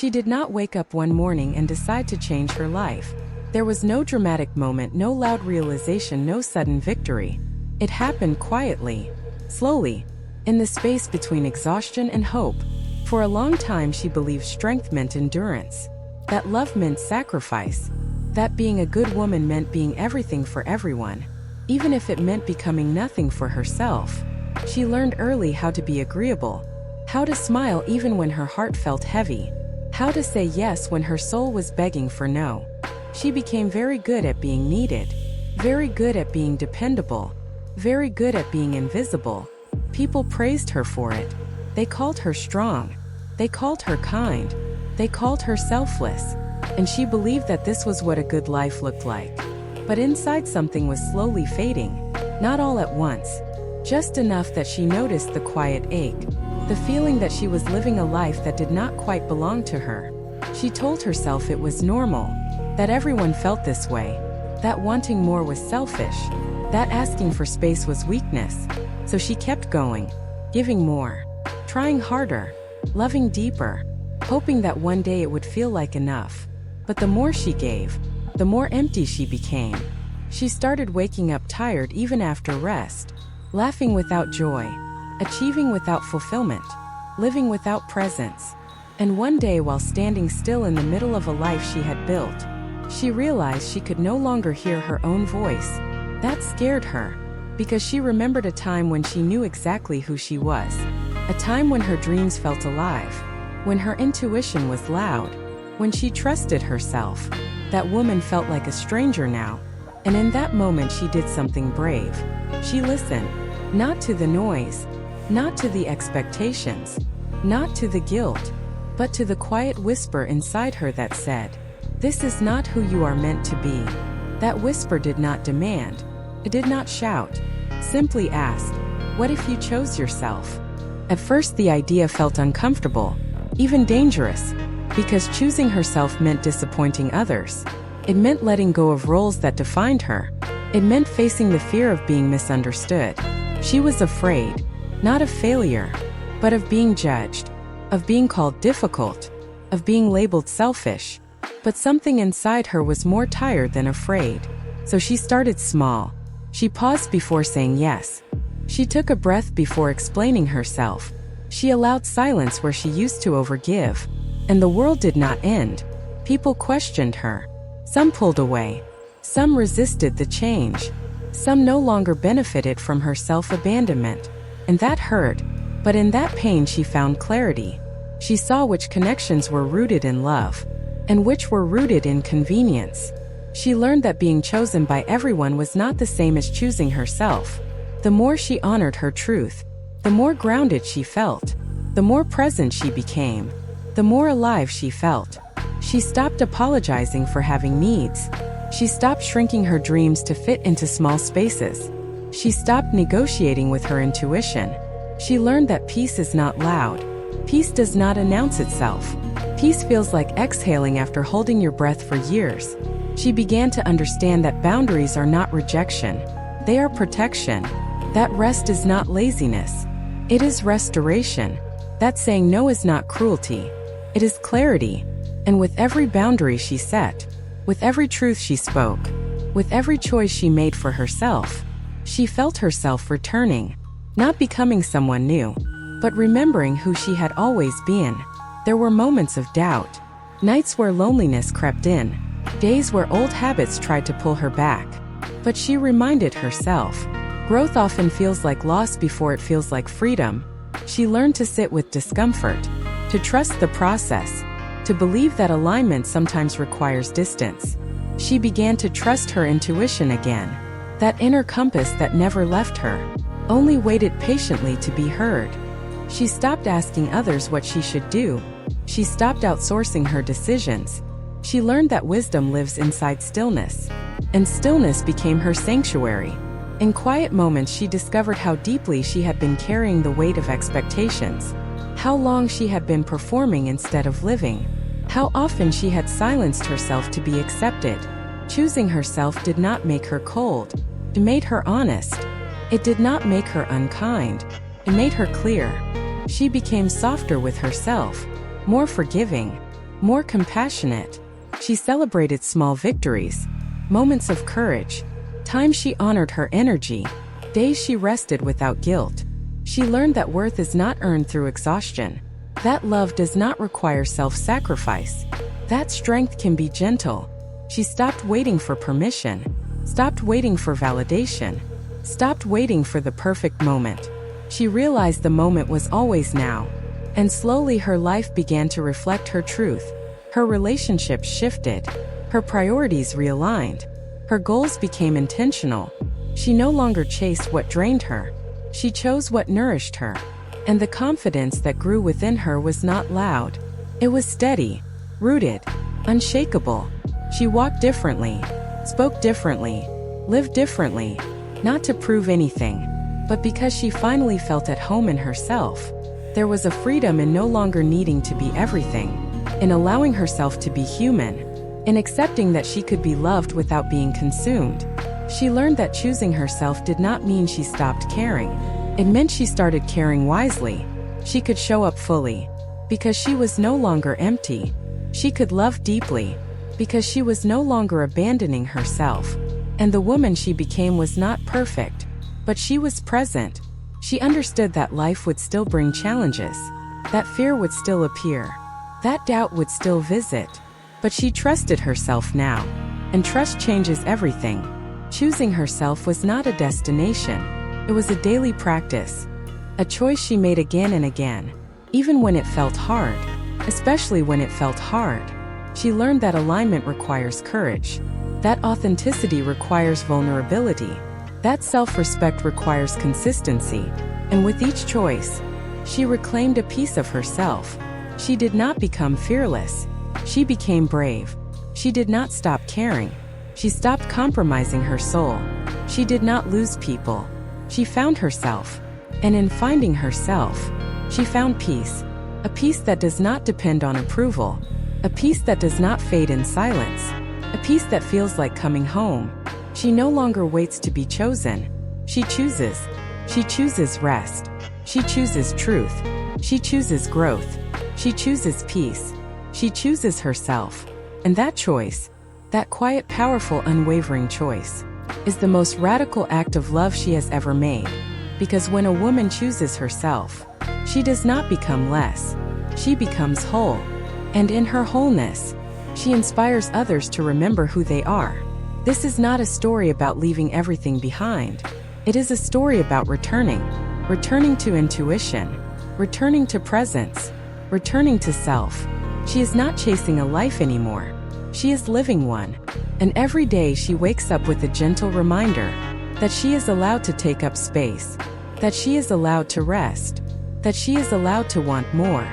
She did not wake up one morning and decide to change her life. There was no dramatic moment, no loud realization, no sudden victory. It happened quietly, slowly, in the space between exhaustion and hope. For a long time she believed strength meant endurance, that love meant sacrifice, that being a good woman meant being everything for everyone, even if it meant becoming nothing for herself. She learned early how to be agreeable, how to smile even when her heart felt heavy, how to say yes when her soul was begging for no. She became very good at being needed, very good at being dependable, very good at being invisible. People praised her for it. They called her strong. They called her kind. They called her selfless. And she believed that this was what a good life looked like. But inside something was slowly fading, not all at once, just enough that she noticed the quiet ache, the feeling that she was living a life that did not quite belong to her. She told herself it was normal, that everyone felt this way, that wanting more was selfish, that asking for space was weakness. So she kept going, giving more, trying harder, loving deeper, hoping that one day it would feel like enough. But the more she gave, the more empty she became. She started waking up tired even after rest, laughing without joy, achieving without fulfillment, living without presence. And one day, while standing still in the middle of a life she had built, she realized she could no longer hear her own voice. That scared her, because she remembered a time when she knew exactly who she was, a time when her dreams felt alive, when her intuition was loud, when she trusted herself. That woman felt like a stranger now, and in that moment she did something brave. She listened, not to the noise, not to the expectations, not to the guilt, but to the quiet whisper inside her that said, "This is not who you are meant to be." That whisper did not demand, it did not shout, simply asked, "What if you chose yourself?" At first the idea felt uncomfortable, even dangerous, because choosing herself meant disappointing others. It meant letting go of roles that defined her. It meant facing the fear of being misunderstood. She was afraid, not of failure, but of being judged, of being called difficult, of being labeled selfish. But something inside her was more tired than afraid. So she started small. She paused before saying yes. She took a breath before explaining herself. She allowed silence where she used to overgive. And the world did not end. People questioned her. Some pulled away. Some resisted the change. Some no longer benefited from her self-abandonment. And that hurt. But in that pain she found clarity. She saw which connections were rooted in love, and which were rooted in convenience. She learned that being chosen by everyone was not the same as choosing herself. The more she honored her truth, the more grounded she felt, the more present she became, the more alive she felt. She stopped apologizing for having needs. She stopped shrinking her dreams to fit into small spaces. She stopped negotiating with her intuition. She learned that peace is not loud. Peace does not announce itself. Peace feels like exhaling after holding your breath for years. She began to understand that boundaries are not rejection. They are protection. That rest is not laziness. It is restoration. That saying no is not cruelty. It is clarity. And with every boundary she set, with every truth she spoke, with every choice she made for herself, she felt herself returning, not becoming someone new, but remembering who she had always been. There were moments of doubt, nights where loneliness crept in, days where old habits tried to pull her back. But she reminded herself, growth often feels like loss before it feels like freedom. She learned to sit with discomfort, to trust the process, to believe that alignment sometimes requires distance. She began to trust her intuition again, that inner compass that never left her, only waited patiently to be heard. She stopped asking others what she should do. She stopped outsourcing her decisions. She learned that wisdom lives inside stillness, and stillness became her sanctuary. In quiet moments she discovered how deeply she had been carrying the weight of expectations, how long she had been performing instead of living, how often she had silenced herself to be accepted. Choosing herself did not make her cold. It made her honest. It did not make her unkind. It made her clear. She became softer with herself, more forgiving, more compassionate. She celebrated small victories, moments of courage, times she honored her energy, days she rested without guilt. She learned that worth is not earned through exhaustion, that love does not require self-sacrifice, that strength can be gentle. She stopped waiting for permission, stopped waiting for validation, stopped waiting for the perfect moment. She realized the moment was always now. And slowly her life began to reflect her truth. Her relationships shifted. Her priorities realigned. Her goals became intentional. She no longer chased what drained her. She chose what nourished her. And the confidence that grew within her was not loud. It was steady, rooted, unshakable. She walked differently, spoke differently, lived differently, not to prove anything, but because she finally felt at home in herself. There was a freedom in no longer needing to be everything, in allowing herself to be human, in accepting that she could be loved without being consumed. She learned that choosing herself did not mean she stopped caring. It meant she started caring wisely. She could show up fully, because she was no longer empty. She could love deeply, because she was no longer abandoning herself. And the woman she became was not perfect, but she was present. She understood that life would still bring challenges, that fear would still appear, that doubt would still visit, but she trusted herself now, and trust changes everything. Choosing herself was not a destination, it was a daily practice, a choice she made again and again, even when it felt hard, especially when it felt hard. She learned that alignment requires courage, that authenticity requires vulnerability, that self-respect requires consistency, and with each choice, she reclaimed a piece of herself. She did not become fearless. She became brave. She did not stop caring. She stopped compromising her soul. She did not lose people. She found herself. And in finding herself, she found peace. A peace that does not depend on approval. A peace that does not fade in silence. A peace that feels like coming home. She no longer waits to be chosen. She chooses. She chooses rest. She chooses truth. She chooses growth. She chooses peace. She chooses herself. And that choice, that quiet, powerful, unwavering choice, is the most radical act of love she has ever made. Because when a woman chooses herself, she does not become less. She becomes whole. And in her wholeness, she inspires others to remember who they are. This is not a story about leaving everything behind. It is a story about returning to intuition, returning to presence, returning to self. She is not chasing a life anymore. She is living one. And every day she wakes up with a gentle reminder that she is allowed to take up space, that she is allowed to rest, that she is allowed to want more,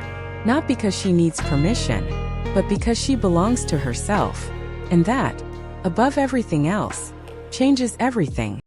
not because she needs permission, but because she belongs to herself. And that, above everything else, changes everything.